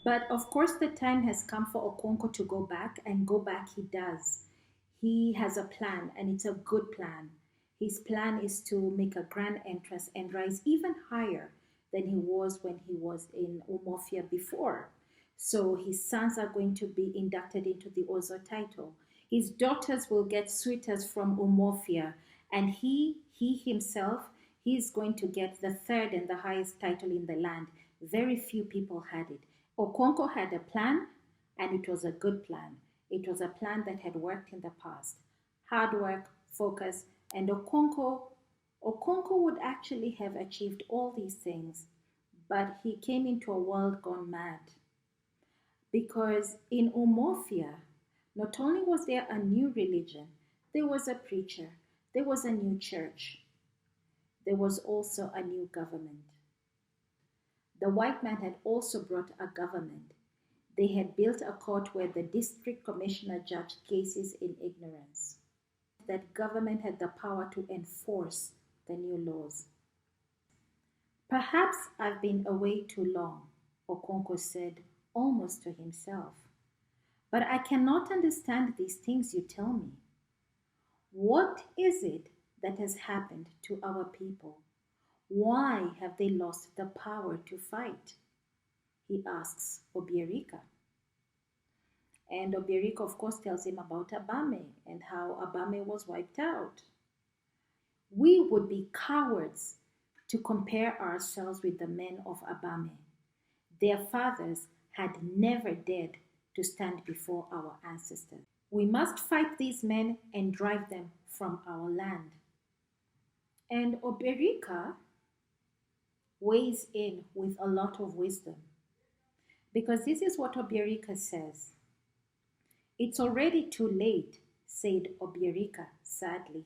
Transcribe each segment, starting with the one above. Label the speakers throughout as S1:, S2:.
S1: But of course, the time has come for Okonko to go back, and go back he does. He has a plan, and it's a good plan. His plan is to make a grand entrance and rise even higher than he was when he was in Umofia before. So his sons are going to be inducted into the Ozo title. His daughters will get suitors from Umofia, and he himself, he is going to get the third and the highest title in the land. Very few people had it. Okonko had a plan, and it was a good plan. It was a plan that had worked in the past. Hard work, focus, and Okonko would actually have achieved all these things, but he came into a world gone mad. Because in Umofia, not only was there a new religion, there was a preacher, there was a new church, there was also a new government. The white man had also brought a government. They had built a court where the district commissioner judged cases in ignorance. That government had the power to enforce the new laws. Perhaps I've been away too long, Okonko said, almost to himself. But I cannot understand these things you tell me. What is it that has happened to our people? Why have they lost the power to fight? He asks Obierika. And Obierika, of course, tells him about Abame and how Abame was wiped out. We would be cowards to compare ourselves with the men of Abame. Their fathers had never dared to stand before our ancestors. We must fight these men and drive them from our land. And Obierika weighs in with a lot of wisdom, because this is what Obierika says. It's already too late, said Obierika sadly.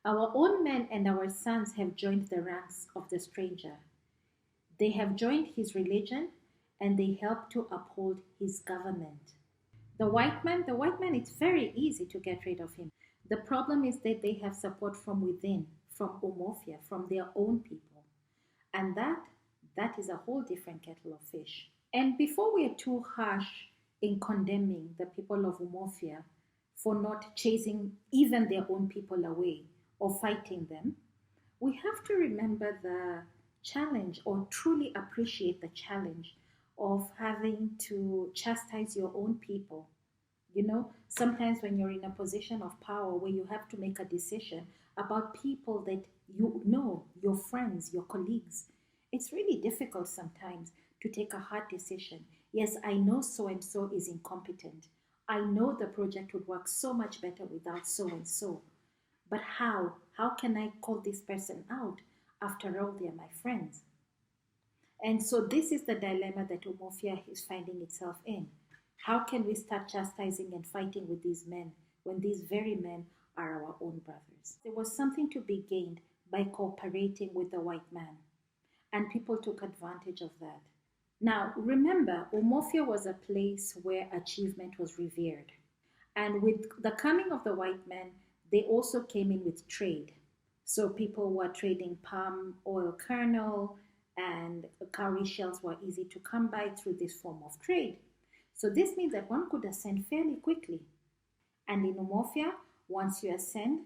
S1: Our own men and our sons have joined the ranks of the stranger. They have joined his religion, and they help to uphold his government. The white man, it's very easy to get rid of him. The problem is that they have support from within, from Umofia, from their own people. And that is a whole different kettle of fish. And before we are too harsh in condemning the people of Umofia for not chasing even their own people away or fighting them, we have to remember the challenge, or truly appreciate the challenge of having to chastise your own people. Sometimes when you're in a position of power where you have to make a decision about people that you know, your friends, your colleagues, it's really difficult sometimes to take a hard decision. Yes, I know so and so is incompetent. I know the project would work so much better without so and so. But how? How can I call this person out? After all, they are my friends. And so this is the dilemma that Umofia is finding itself in. How can we start chastising and fighting with these men when these very men are our own brothers? There was something to be gained by cooperating with the white man, and people took advantage of that. Now, remember, Umofia was a place where achievement was revered. And with the coming of the white men, they also came in with trade. So people were trading palm oil kernel, and cowrie shells were easy to come by through this form of trade. So this means that one could ascend fairly quickly. And in Umofia, once you ascend,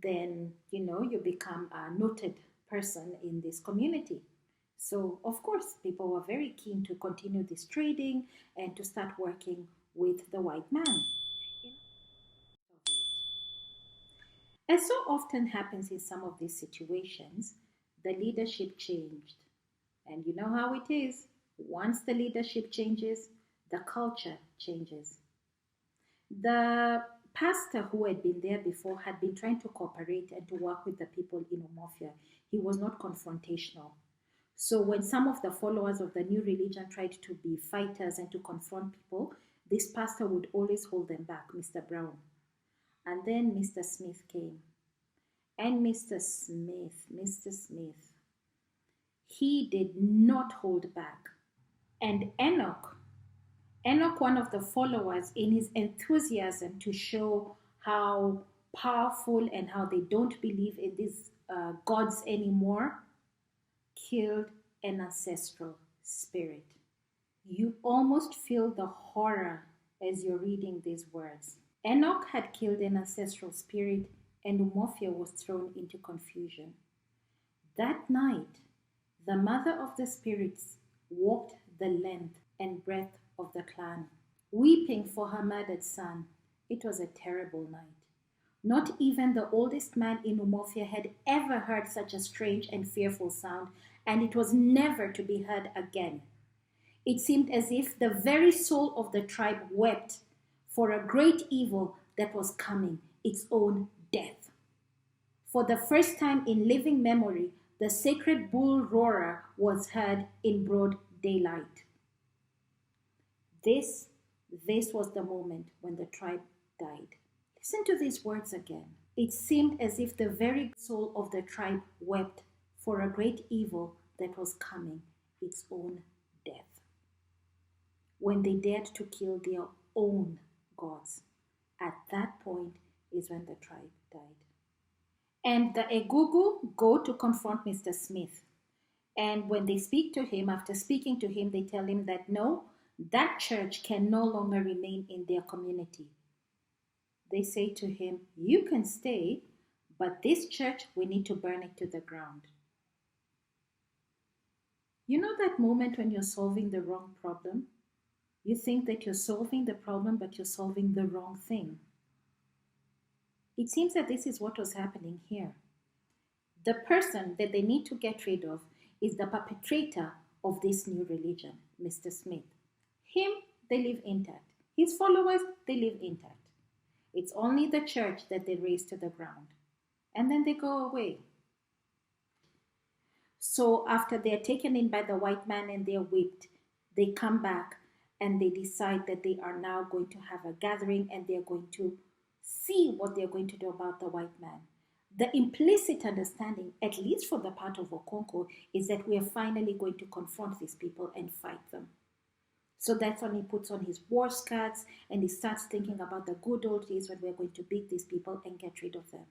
S1: then you become a noted person in this community. So of course, people were very keen to continue this trading and to start working with the white man. As so often happens in some of these situations, the leadership changed. And you know how it is. Once the leadership changes, the culture changes. The pastor who had been there before had been trying to cooperate and to work with the people in Umofia. He was not confrontational. So when some of the followers of the new religion tried to be fighters and to confront people, this pastor would always hold them back, Mr. Brown. And then Mr. Smith came. And Mr. Smith, he did not hold back. And Enoch, one of the followers, in his enthusiasm to show how powerful and how they don't believe in these gods anymore, killed an ancestral spirit. You almost feel the horror as you're reading these words. Enoch had killed an ancestral spirit, and Umuofia was thrown into confusion. That night, the mother of the spirits walked the length and breadth of the clan, weeping for her murdered son. It was a terrible night. Not even the oldest man in Umuofia had ever heard such a strange and fearful sound, and it was never to be heard again. It seemed as if the very soul of the tribe wept for a great evil that was coming, its own death. For the first time in living memory, the sacred bull roarer was heard in broad daylight. This was the moment when the tribe died. Listen to these words again. It seemed as if the very soul of the tribe wept for a great evil that was coming, its own death. When they dared to kill their own gods, at that point is when the tribe died. And the Egugu go to confront Mr. Smith. And when they speak to him, after speaking to him, they tell him that no, that church can no longer remain in their community. They say to him, you can stay, but this church, we need to burn it to the ground. You know that moment when you're solving the wrong problem? You think that you're solving the problem, but you're solving the wrong thing. It seems that this is what was happening here. The person that they need to get rid of is the perpetrator of this new religion, Mr. Smith. Him, they live intact. His followers, they live intact. It's only the church that they raze to the ground. And then they go away. So after they're taken in by the white man and they're whipped, they come back and they decide that they are now going to have a gathering and they're going to see what they're going to do about the white man. The implicit understanding, at least for the part of Okonkwo, is that we are finally going to confront these people and fight them. So that's when he puts on his war skirts and he starts thinking about the good old days when we're going to beat these people and get rid of them.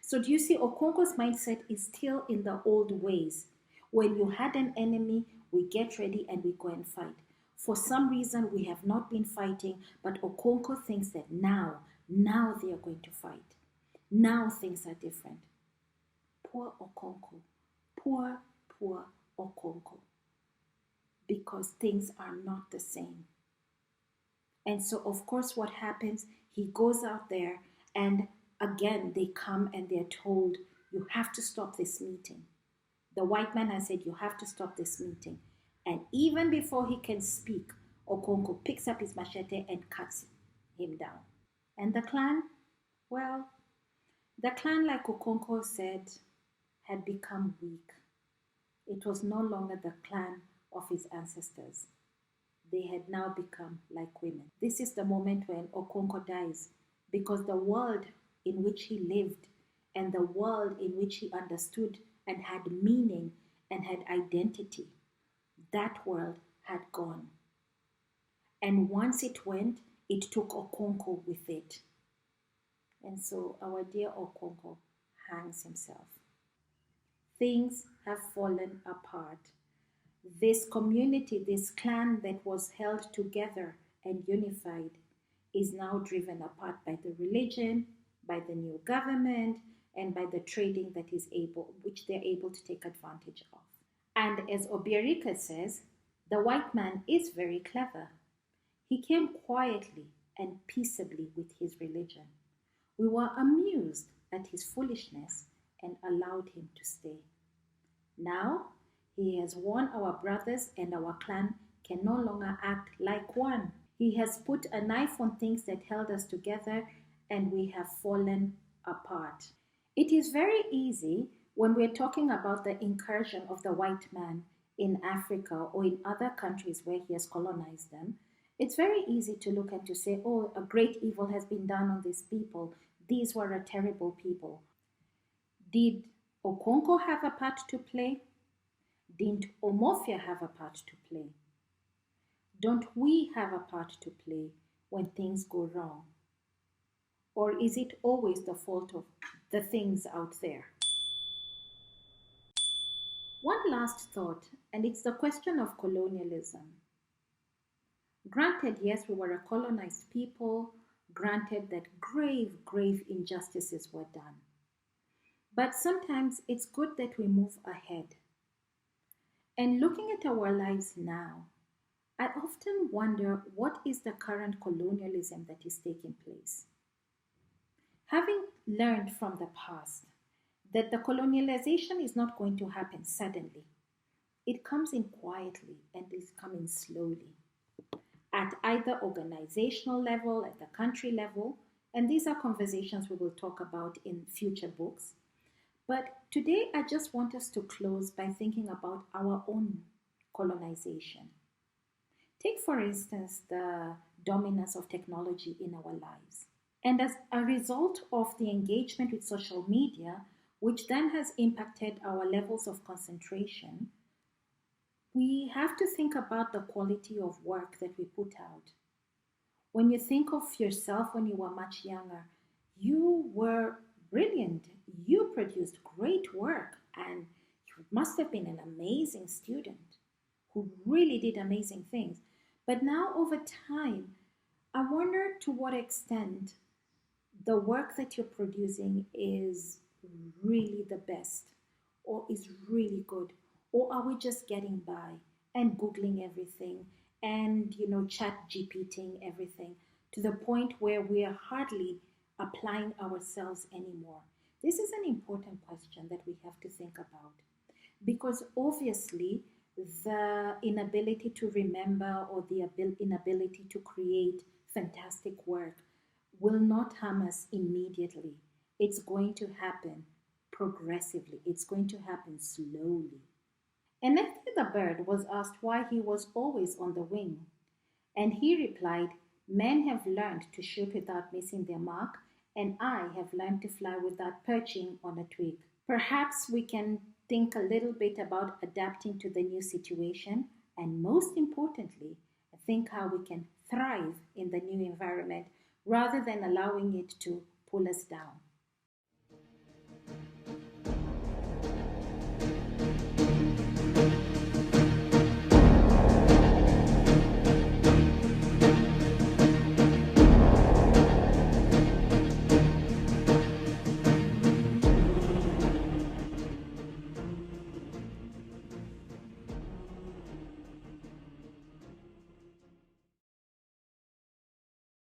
S1: So do you see, Okonkwo's mindset is still in the old ways. When you had an enemy, we get ready and we go and fight. For some reason, we have not been fighting, but Okonkwo thinks that now they are going to fight. Now things are different. Poor Okonkwo. Poor Okonkwo. Because things are not the same. And so, of course, what happens, he goes out there and again, they come and they're told, you have to stop this meeting. The white man has said, you have to stop this meeting. And even before he can speak, Okonkwo picks up his machete and cuts him down. And the clan, well, the clan, like Okonkwo said, had become weak. It was no longer the clan of his ancestors. They had now become like women. This is the moment when Okonkwo dies, because the world in which he lived and the world in which he understood and had meaning and had identity, that world had gone. And once it went, it took Okonkwo with it. And so our dear Okonkwo hangs himself. Things have fallen apart. This community, this clan that was held together and unified is now driven apart by the religion, by the new government, and by the trading that is which they're able to take advantage of. And as Obiorike says, the white man is very clever. He came quietly and peaceably with his religion. We were amused at his foolishness and allowed him to stay. Now, he has warned our brothers and our clan can no longer act like one. He has put a knife on things that held us together and we have fallen apart. It is very easy when we're talking about the incursion of the white man in Africa or in other countries where he has colonized them. It's very easy to look and to say, oh, a great evil has been done on these people. These were a terrible people. Did Okonkwo have a part to play? Didn't Umuofia have a part to play? Don't we have a part to play when things go wrong? Or is it always the fault of the things out there? One last thought, and it's the question of colonialism. Granted, yes, we were a colonized people, granted that grave, grave injustices were done. But sometimes it's good that we move ahead. And looking at our lives now, I often wonder what is the current colonialism that is taking place. Having learned from the past that the colonialization is not going to happen suddenly, it comes in quietly and is coming slowly at either organizational level, at the country level, and these are conversations we will talk about in future books. But today, I just want us to close by thinking about our own colonization. Take, for instance, the dominance of technology in our lives. And as a result of the engagement with social media, which then has impacted our levels of concentration, we have to think about the quality of work that we put out. When you think of yourself when you were much younger, you were brilliant. You produced great work, and you must have been an amazing student who really did amazing things. But now, over time, I wonder to what extent the work that you're producing is really the best or is really good, or are we just getting by and googling everything and chat gpting everything to the point where we are hardly applying ourselves anymore? This is an important question that we have to think about, because obviously the inability to remember or the inability to create fantastic work will not harm us immediately. It's going to happen progressively, it's going to happen slowly. And Matthew the bird was asked why he was always on the wing. And he replied, "Men have learned to shoot without missing their mark, and I have learned to fly without perching on a twig." Perhaps we can think a little bit about adapting to the new situation, and most importantly, think how we can thrive in the new environment rather than allowing it to pull us down.